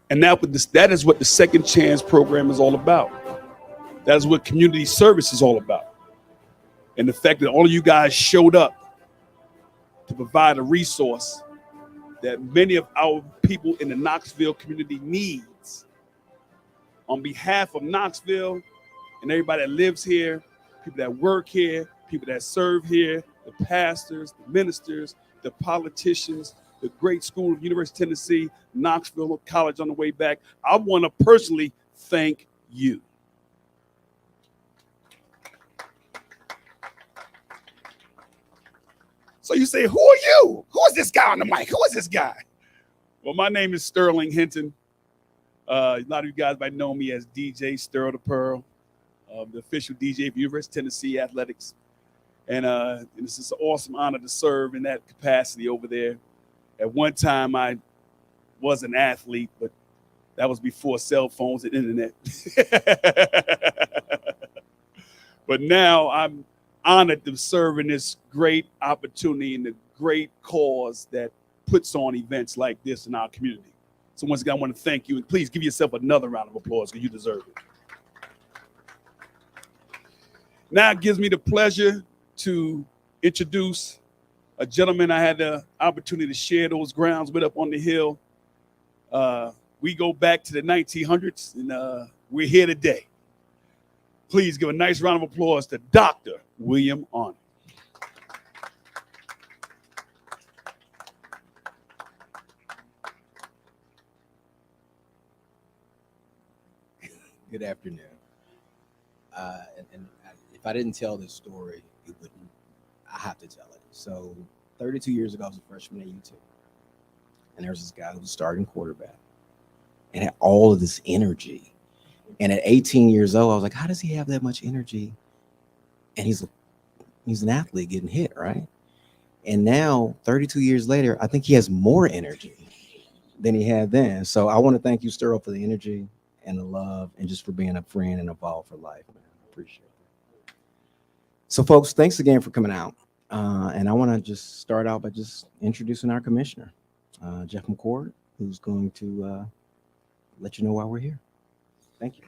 And that is what the Second Chance program is all about. That is what community service is all about. And the fact that all of you guys showed up to provide a resource that many of our people in the Knoxville community needs. On behalf of Knoxville and everybody that lives here, people that work here, people that serve here, the pastors, the ministers, the politicians, the great school of University of Tennessee, Knoxville College on the way back, I want to personally thank you. So you say, who are you? Who is this guy on the mic? Who is this guy? Well, my name is Sterling Henton. A lot of you guys might know me as DJ Sterl the Pearl, the official DJ for University of Tennessee Athletics. And this is an awesome honor to serve in that capacity over there. At one time, I was an athlete, but that was before cell phones and internet. But now I'm honored to serve in this great opportunity and the great cause that puts on events like this in our community. So once again, I want to thank you, and please give yourself another round of applause because you deserve it. Now it gives me the pleasure to introduce a gentleman I had the opportunity to share those grounds with up on the Hill. We go back to the 1900s, and we're here today. Please give a nice round of applause to Dr. William Arnold. Good afternoon. And if I didn't tell this story, it wouldn't. I have to tell it. So 32 years ago, I was a freshman at UT. And there was this guy who was starting quarterback and had all of this energy. And at 18 years old, I was like, how does he have that much energy? And he's an athlete getting hit, right? And now, 32 years later, I think he has more energy than he had then. So I want to thank you, Sterl, for the energy and the love and just for being a friend and involved for life, man. I appreciate it. So, folks, thanks again for coming out. And I want to just start out by just introducing our commissioner, Jeff McCord, who's going to let you know why we're here. Thank you.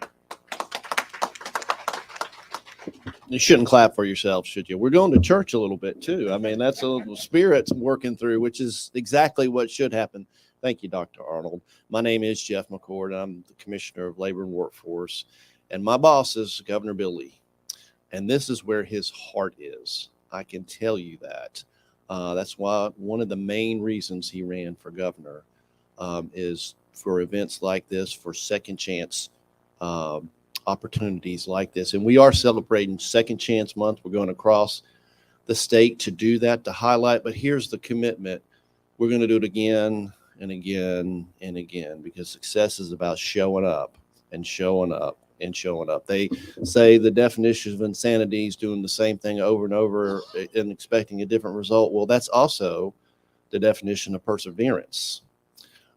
You shouldn't clap for yourself, should you? We're going to church a little bit, too. I mean, that's a little spirit working through, which is exactly what should happen. Thank you, Dr. Arnold. My name is Jeff McCord. I'm the Commissioner of Labor and Workforce, and my boss is Governor Bill Lee. And this is where his heart is. I can tell you that. That's why one of the main reasons he ran for governor is for events like this, for second chance opportunities like this. And we are celebrating Second Chance Month. We're going across the state to do that, to highlight. But here's the commitment. We're going to do it again and again and again, because success is about showing up and showing up and showing up. They say the definition of insanity is doing the same thing over and over and expecting a different result. Well, that's also the definition of perseverance.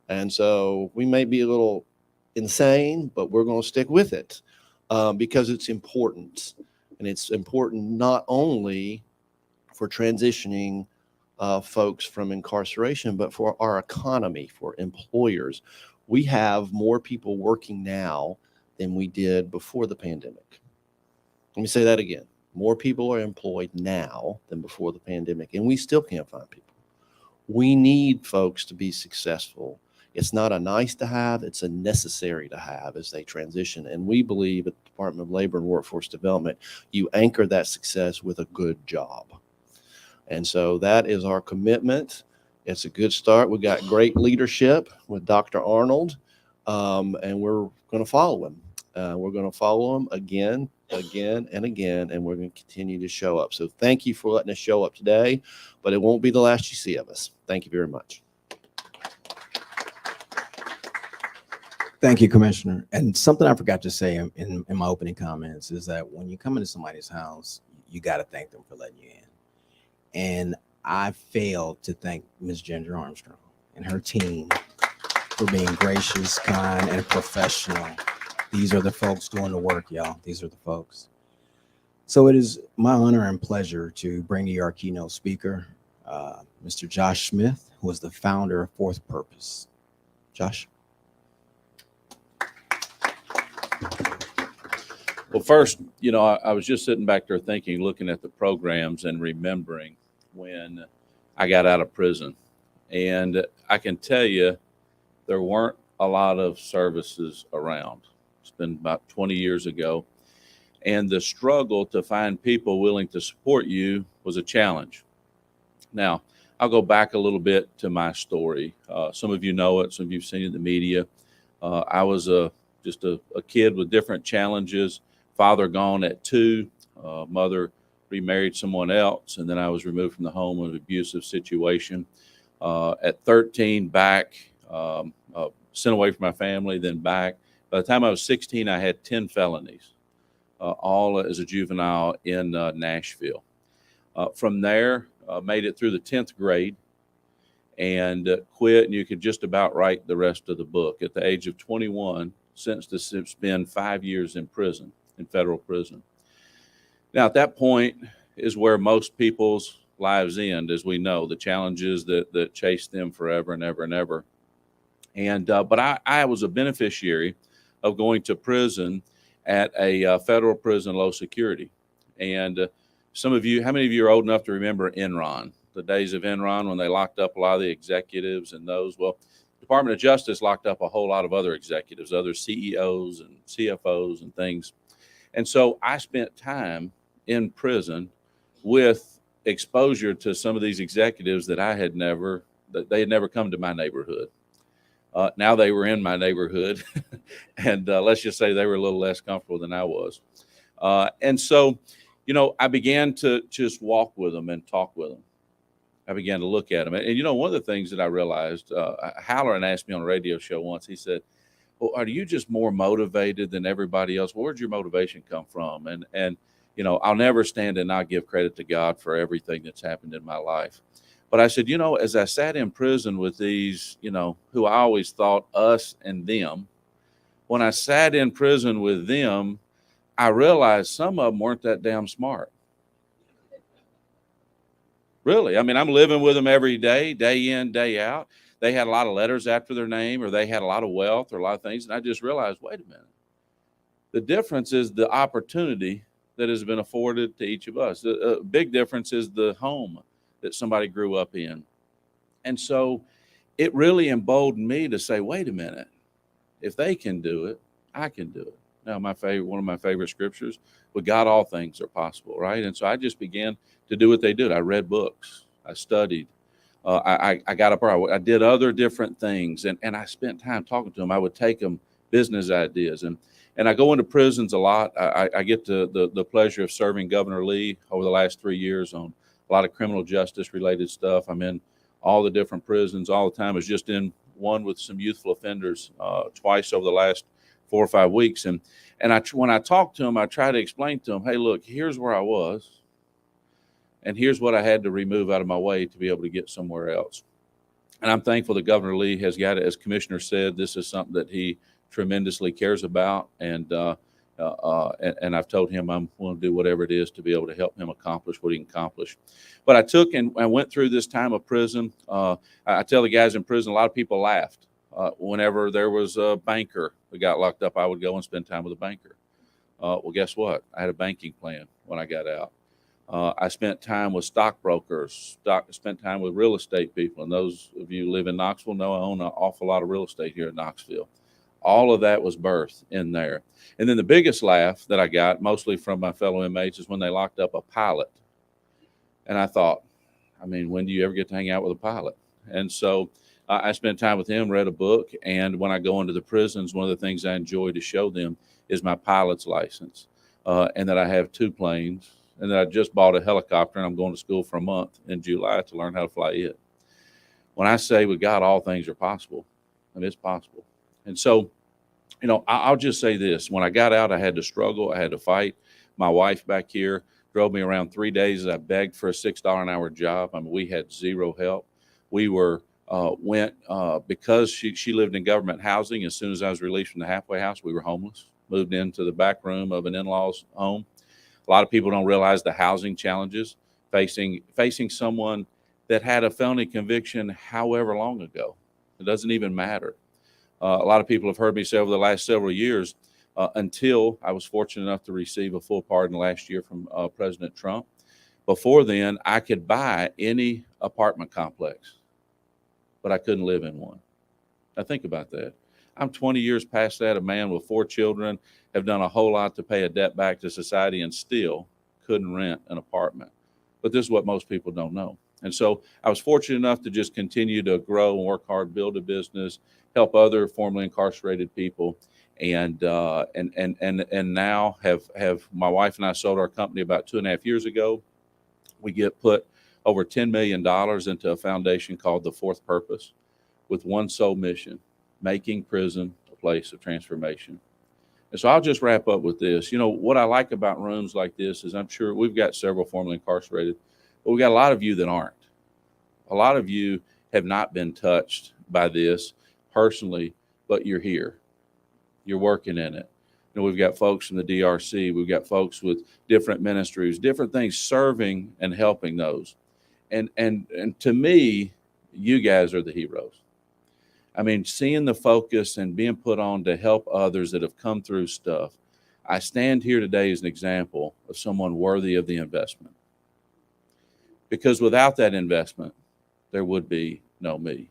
And so we may be a little insane, but we're going to stick with it because it's important. And it's important not only for transitioning folks from incarceration, but for our economy, for employers. We have more people working now than we did before the pandemic. Let me say that again. More people are employed now than before the pandemic, and we still can't find people. We need folks to be successful. It's not a nice to have, it's a necessary to have as they transition. And we believe at the Department of Labor and Workforce Development, you anchor that success with a good job. And so that is our commitment. It's a good start. We got great leadership with Dr. Arnold, and we're going to follow him. We're going to follow him again, and again, and we're going to continue to show up. So thank you for letting us show up today, but it won't be the last you see of us. Thank you very much. Thank you, Commissioner. And something I forgot to say in my opening comments is that when you come into somebody's house, you got to thank them for letting you in. And I failed to thank Ms. Ginger Armstrong and her team for being gracious, kind, and professional. These are the folks doing the work, y'all. These are the folks. So it is my honor and pleasure to bring you our keynote speaker, Mr. Josh Smith, who is the founder of Fourth Purpose. Josh. Well, first, I was just sitting back there thinking, looking at the programs and remembering when I got out of prison. And I can tell you, there weren't a lot of services around. It's been about 20 years ago. And the struggle to find people willing to support you was a challenge. Now, I'll go back a little bit to my story. Some of you know it, some of you have seen it in the media. I was just a kid with different challenges. Father gone at 2, mother remarried someone else, and then I was removed from the home in an abusive situation. At 13, back, sent away from my family, then back. By the time I was 16, I had 10 felonies, all as a juvenile in Nashville. From there, made it through the 10th grade and quit, and you could just about write the rest of the book. At the age of 21, sentenced to spend 5 years in prison, in federal prison. Now, at that point is where most people's lives end, as we know, the challenges that chase them forever and ever and ever. And but I was a beneficiary of going to prison at a federal prison, low security. And some of you, how many of you are old enough to remember Enron, the days of Enron when they locked up a lot of the executives and those? Well, Department of Justice locked up a whole lot of other executives, other CEOs and CFOs and things. And so I spent time in prison with exposure to some of these executives that they had never come to my neighborhood. Now they were in my neighborhood, and let's just say they were a little less comfortable than I was. And so, I began to just walk with them and talk with them. I began to look at them. And one of the things that I realized, Halloran asked me on a radio show once, he said, well, are you just more motivated than everybody else? Where'd your motivation come from? And I'll never stand and not give credit to God for everything that's happened in my life. But I said, as I sat in prison with these, who I always thought us and them, when I sat in prison with them, I realized some of them weren't that damn smart. Really. I mean, I'm living with them every day, day in, day out. They had a lot of letters after their name, or they had a lot of wealth or a lot of things. And I just realized, wait a minute. The difference is the opportunity that has been afforded to each of us. The big difference is the home that somebody grew up in. And so it really emboldened me to say, wait a minute, if they can do it, I can do it. Now, one of my favorite scriptures, with God, all things are possible, right? And so I just began to do what they did. I read books, I studied, I got up there, I did other different things, and I spent time talking to them. I would take them business ideas, and I go into prisons a lot. I get the pleasure of serving Governor Lee over the last 3 years on a lot of criminal justice related stuff. I'm in all the different prisons all the time. I was just in one with some youthful offenders twice over the last 4 or 5 weeks. And when I talk to them, I try to explain to them, hey, look, here's where I was. And here's what I had to remove out of my way to be able to get somewhere else. And I'm thankful that Governor Lee has got it. As Commissioner said, this is something that he tremendously cares about. And I've told him I'm willing to do whatever it is to be able to help him accomplish what he can accomplish. But I took and I went through this time of prison. I tell the guys in prison, a lot of people laughed. Whenever there was a banker that got locked up, I would go and spend time with a banker. Well, guess what? I had a banking plan when I got out. I spent time with stockbrokers, spent time with real estate people. And those of you who live in Knoxville know I own an awful lot of real estate here in Knoxville. All of that was birthed in there. And then the biggest laugh that I got, mostly from my fellow inmates, is when they locked up a pilot. And I thought, when do you ever get to hang out with a pilot? And so I spent time with him, read a book. And when I go into the prisons, one of the things I enjoy to show them is my pilot's license, and that I have 2 planes, and that I just bought a helicopter, and I'm going to school for a month in July to learn how to fly it. When I say with God, all things are possible, and it's possible. And so, I'll just say this. When I got out, I had to struggle. I had to fight. My wife back here drove me around 3 days as I begged for a $6 an hour job. We had zero help. We because she lived in government housing. As soon as I was released from the halfway house, we were homeless, moved into the back room of an in-law's home. A lot of people don't realize the housing challenges facing someone that had a felony conviction however long ago. It doesn't even matter. A lot of people have heard me say over the last several years, until I was fortunate enough to receive a full pardon last year from President Trump. Before then, I could buy any apartment complex, but I couldn't live in one. Now think about that. I'm 20 years past that, a man with 4 children, have done a whole lot to pay a debt back to society and still couldn't rent an apartment. But this is what most people don't know. And so I was fortunate enough to just continue to grow and work hard, build a business, help other formerly incarcerated people. And now have my wife and I sold our company about 2.5 years ago. We get put over $10 million into a foundation called The Fourth Purpose with one sole mission: making prison a place of transformation. And so I'll just wrap up with this. You know, what I like about rooms like this is I'm sure we've got several formerly incarcerated, but we've got a lot of you that aren't. A lot of you have not been touched by this personally, but you're here. You're working in it. You know, we've got folks from the DRC. We've got folks with different ministries, different things, serving and helping those. And to me, you guys are the heroes. I mean, seeing the focus and being put on to help others that have come through stuff. I stand here today as an example of someone worthy of the investment. Because without that investment, there would be no me.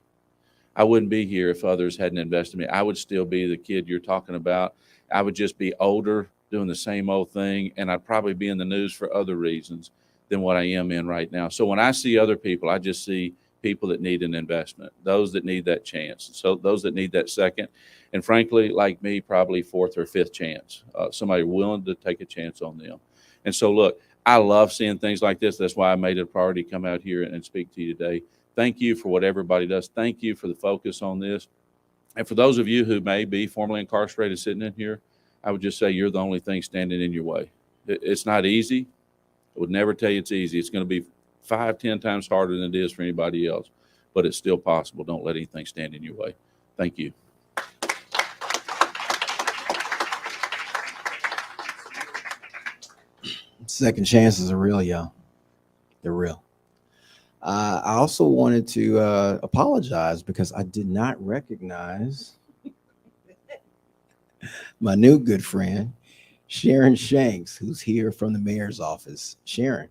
I wouldn't be here if others hadn't invested in me. I would still be the kid you're talking about. I would just be older, doing the same old thing, and I'd probably be in the news for other reasons than what I am in right now. So when I see other people, I just see people that need an investment, those that need that chance. So those that need that second, and frankly, like me, probably 4th or 5th chance, somebody willing to take a chance on them. And so look, I love seeing things like this. That's why I made it a priority to come out here and speak to you today. Thank you for what everybody does. Thank you for the focus on this. And for those of you who may be formerly incarcerated sitting in here, I would just say you're the only thing standing in your way. It's not easy. I would never tell you it's easy. It's going to be 5-10 times harder than it is for anybody else, but it's still possible. Don't let anything stand in your way. Thank you. Second chances are real, y'all. They're real. I also wanted to apologize because I did not recognize my new good friend, Sharon Shanks, who's here from the mayor's office. Sharon.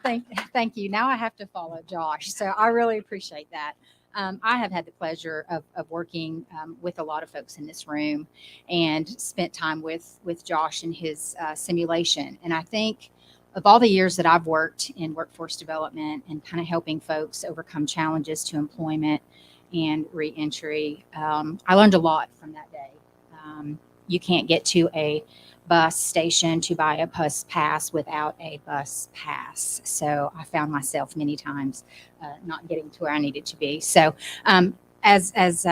Thank you. Now I have to follow Josh, so I really appreciate that. I have had the pleasure of working with a lot of folks in this room and spent time with Josh and his simulation. And I think of all the years that I've worked in workforce development and kind of helping folks overcome challenges to employment and reentry, I learned a lot from that day. You can't get to a bus station to buy a bus pass without a bus pass. So I found myself many times not getting to where I needed to be. So as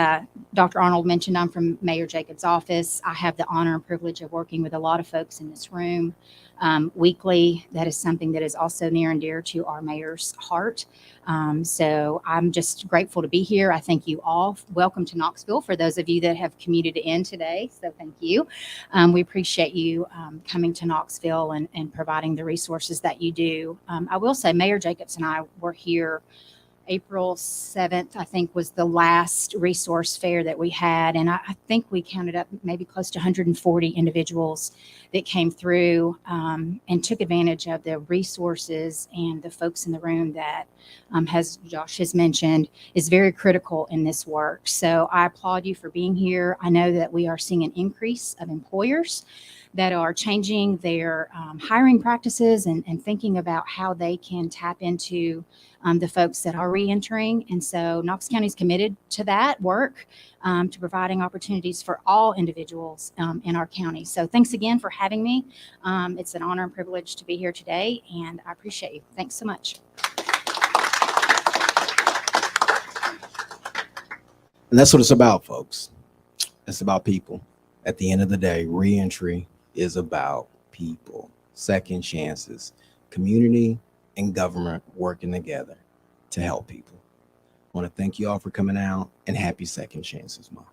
Dr. Arnold mentioned, I'm from Mayor Jacobs' office. I have the honor and privilege of working with a lot of folks in this room weekly. That is something that is also near and dear to our mayor's heart. So I'm just grateful to be here. I thank you all. Welcome to Knoxville for those of you that have commuted in today. So thank you. We appreciate you coming to Knoxville and providing the resources that you do. I will say Mayor Jacobs and I were here April 7th, I think, was the last resource fair that we had. And I think we counted up maybe close to 140 individuals that came through and took advantage of the resources and the folks in the room that, as Josh has mentioned, is very critical in this work. So I applaud you for being here. I know that we are seeing an increase of employers that are changing their hiring practices and thinking about how they can tap into the folks that are reentering. And so Knox County is committed to that work, to providing opportunities for all individuals in our county. So thanks again for having me. It's an honor and privilege to be here today, and I appreciate you. Thanks so much. And that's what it's about, folks. It's about people. At the end of the day, reentry is about people, second chances, community and government working together to help people. I want to thank you all for coming out, and happy Second Chances Month.